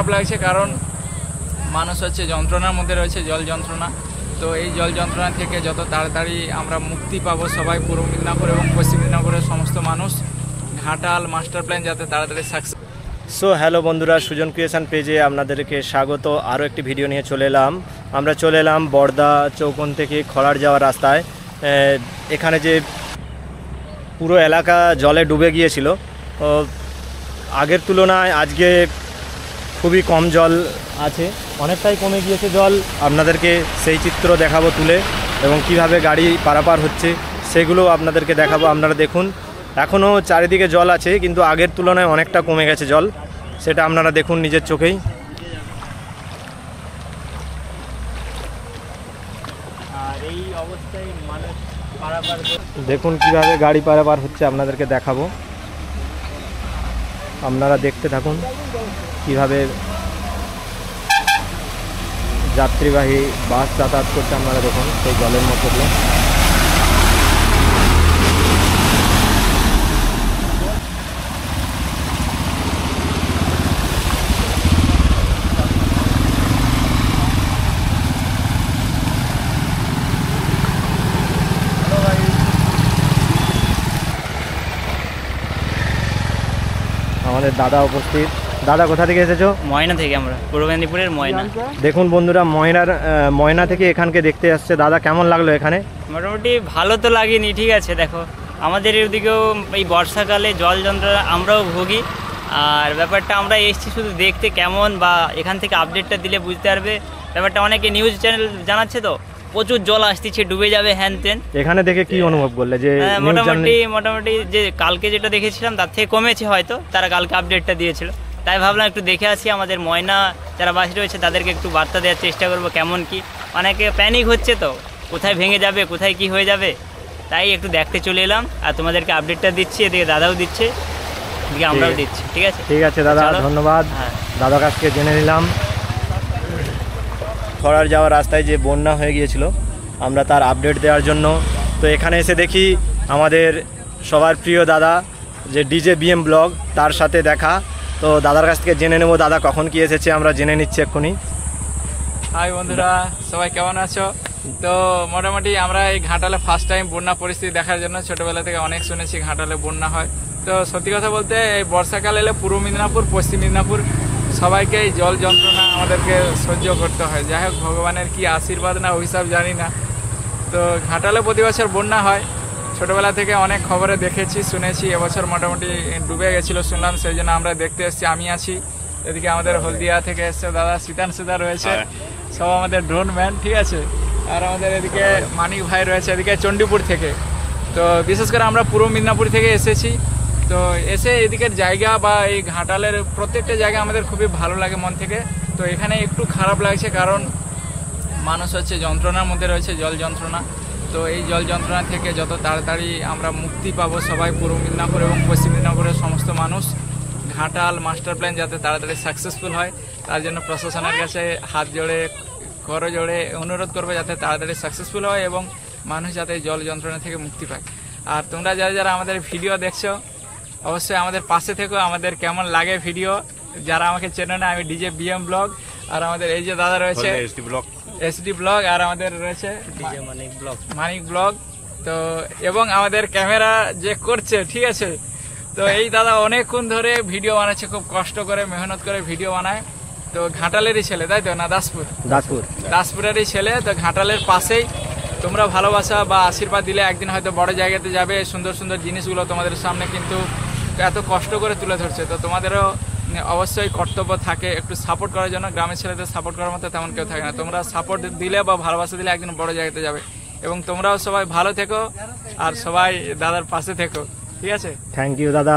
খারাপ লাগছে, কারণ মানুষ হচ্ছে যন্ত্রণার মধ্যে রয়েছে, জল যন্ত্রণা। তো এই জল যন্ত্রণা থেকে যত তাড়াতাড়ি আমরা মুক্তি পাবো সবাই, পূর্ব মেদিনীপুর এবং পশ্চিম মেদিনীপুরের সমস্ত মানুষ, ঘাটাল মাস্টার প্ল্যান যাতে তাড়াতাড়ি সাকসেস। সো হ্যালো বন্ধুরা, সুজন ক্রিয়েশন পেজে আপনাদেরকে স্বাগত। আরও একটি ভিডিও নিয়ে আমরা চলে এলাম বর্দা চৌকোন থেকে খলার যাওয়ার রাস্তায়। এখানে যে পুরো এলাকা জলে ডুবে গিয়েছিল, আগের তুলনায় আজকে খুবই কম জল আছে, অনেকটাই কমে গিয়েছে জল। আপনাদেরকে সেই চিত্র দেখাবো তুলে, এবং কিভাবে গাড়ি পারাপার হচ্ছে সেগুলো আপনাদেরকে দেখাবো। আপনারা দেখুন, এখনও চারিদিকে জল আছে, কিন্তু আগের তুলনায় অনেকটা কমে গেছে জল, সেটা আপনারা দেখুন নিজের চোখেই। আর এই অবস্থায় মানুষ পারাপার দেখুন কিভাবে গাড়ি পারাপার হচ্ছে, আপনাদেরকে দেখাবো। আপনারা দেখতে থাকুন কিভাবে যাত্রীবাহী বাস যাতায়াত করছে, আপনারা দেখুন সেই জলের মধ্যে দিয়ে। আমাদের দাদা উপস্থিত। দাদা, কোথা থেকে এসেছো? ময়না থেকে, আমরা পূর্ব মেদিনীপুরের ময়না। দেখুন বন্ধুরা, ময়না থেকে এখানকে দেখতে আসছে। দাদা, কেমন লাগলো এখানে? মোটামুটি ভালো তো লাগেনি, ঠিক আছে। দেখো, আমাদের এদিকেও এই বর্ষাকালে জল যন্ত্রণা আমরাও ভুগি, আর ব্যাপারটা আমরা এসেছি শুধু দেখতে কেমন, বা এখান থেকে আপডেটটা দিলে বুঝতে পারবে ব্যাপারটা। অনেকে নিউজ চ্যানেল জানাচ্ছে তো প্রচুর জল আসতেছে, ডুবে যাবে হ্যান ত্যান। এখানে দেখে কি অনুভব করলে? যে মোটামুটি যে কালকে যেটা দেখেছিলাম তার থেকে কমেছে, হয়তো তারা কালকে আপডেটটা দিয়েছিল, তাই ভাবলাম একটু দেখে আসি। আমাদের ময়না যারা বাসী রয়েছে তাদেরকে একটু বার্তা দেওয়ার চেষ্টা করবো কেমন কি। অনেকে প্যানিক হচ্ছে তো, কোথায় ভেঙে যাবে, কোথায় কি হয়ে যাবে, তাই একটু দেখতে চলে এলাম। আর তোমাদেরকে আপডেটটা দিচ্ছি, এদিকে দাদাও দিচ্ছে, এদিকে আমরাও দিচ্ছি। ঠিক আছে, ঠিক আছে দাদা, ধন্যবাদ। দাদার কাছ থেকে জেনে নিলাম খড়ার যাওয়ার রাস্তায় যে বন্যা হয়ে গিয়েছিল, আমরা তার আপডেট দেওয়ার জন্য। তো এখানে এসে দেখি আমাদের সবার প্রিয় দাদা, যে ডিজে বিএম ব্লগ, তার সাথে দেখা। তো দাদার কাছ থেকে জেনে নেবো দাদা কখন কি এসেছে, আমরা জেনে নিচ্ছি এক্ষুনি। হাই বন্ধুরা, সবাই কেমন আছো? তো মোটামুটি আমরা এই ঘাটালে ফার্স্ট টাইম বন্যা পরিস্থিতি দেখার জন্য, ছোটবেলা থেকে অনেক শুনেছি ঘাটালে বন্যা হয়। তো সত্যি কথা বলতে এই বর্ষাকাল এলে পূর্ব মেদিনীপুর পশ্চিম মেদিনীপুর সবাইকে এই জল যন্ত্রণা আমাদেরকে সহ্য করতে হয়। যাই হোক, ভগবানের কি আশীর্বাদ না ওই সব জানি না। তো ঘাটালে প্রতি বছর বন্যা হয়, ছোটোবেলা থেকে অনেক খবরে দেখেছি শুনেছি। এবছর মোটামুটি ডুবে গেছিলো শুনলাম, সেই জন্য আমরা দেখতে এসেছি। আমি আছি এদিকে, আমাদের হলদিয়া থেকে এসছে দাদা শীতাংশুদা রয়েছে, সব আমাদের ড্রোন ম্যান, ঠিক আছে। আর আমাদের এদিকে মানিক ভাই রয়েছে এদিকে চণ্ডীপুর থেকে। তো বিশেষ করে আমরা পূর্ব মেদিনীপুর থেকে এসেছি। তো এসে এদিকের জায়গা বা এই ঘাটালের প্রত্যেকটা জায়গা আমাদের খুবই ভালো লাগে মন থেকে। তো এখানে একটু খারাপ লাগছে, কারণ মানুষ হচ্ছে যন্ত্রণার মধ্যে রয়েছে, জল যন্ত্রণা। তো এই জল যন্ত্রণা থেকে যত তাড়াতাড়ি আমরা মুক্তি পাবো সবাই, পূর্ব মেদিনীপুর এবং পশ্চিম মেদিনীপুরের সমস্ত মানুষ, ঘাটাল মাস্টার প্ল্যান যাতে তাড়াতাড়ি সাকসেসফুল হয়, তার জন্য প্রশাসনের কাছে হাত জোড়ে করো জোড়ে অনুরোধ করবে যাতে তাড়াতাড়ি সাকসেসফুল হয় এবং মানুষ যাতে জল যন্ত্রণা থেকে মুক্তি পায়। আর তোমরা যারা যারা আমাদের ভিডিও দেখছো, অবশ্যই আমাদের পাশে থেকো। আমাদের কেমন লাগে ভিডিও, যারা আমাকে চেনো না, আমি ডিজে বিএম ব্লগ। আর আমাদের এই যে দাদা রয়েছে এসডি ব্লগ, আর আমাদের রয়েছে মানিক ব্লগ। তো এবং আমাদের ক্যামেরা যে করছে, ঠিক আছে। তো এই দাদা অনেকক্ষণ ধরে ভিডিও বানাচ্ছে, খুব কষ্ট করে মেহনত করে ভিডিও বানায়। তো ঘাটালেরই ছেলে, তাই তো না? দাসপুরেরই ছেলে। তো ঘাটালের পাশেই। তোমরা ভালোবাসা বা আশীর্বাদ দিলে একদিন হয়তো বড় জায়গাতে যাবে। সুন্দর সুন্দর জিনিসগুলো তোমাদের সামনে কিন্তু এত কষ্ট করে তুলে ধরছে। তো তোমাদেরও অবশ্যই কর্তব্য থাকে একটু সাপোর্ট করার জন্য। গ্রামের ছেলেদের সাপোর্ট করার মতো তেমন কেউ থাকে না। তোমরা সাপোর্ট দিলে বা ভালোবাসা দিলে একদিন বড় জায়গাতে যাবে। এবং তোমরাও সবাই ভালো থেকো, আর সবাই দাদার পাশে থেকো, ঠিক আছে? থ্যাংক ইউ দাদা।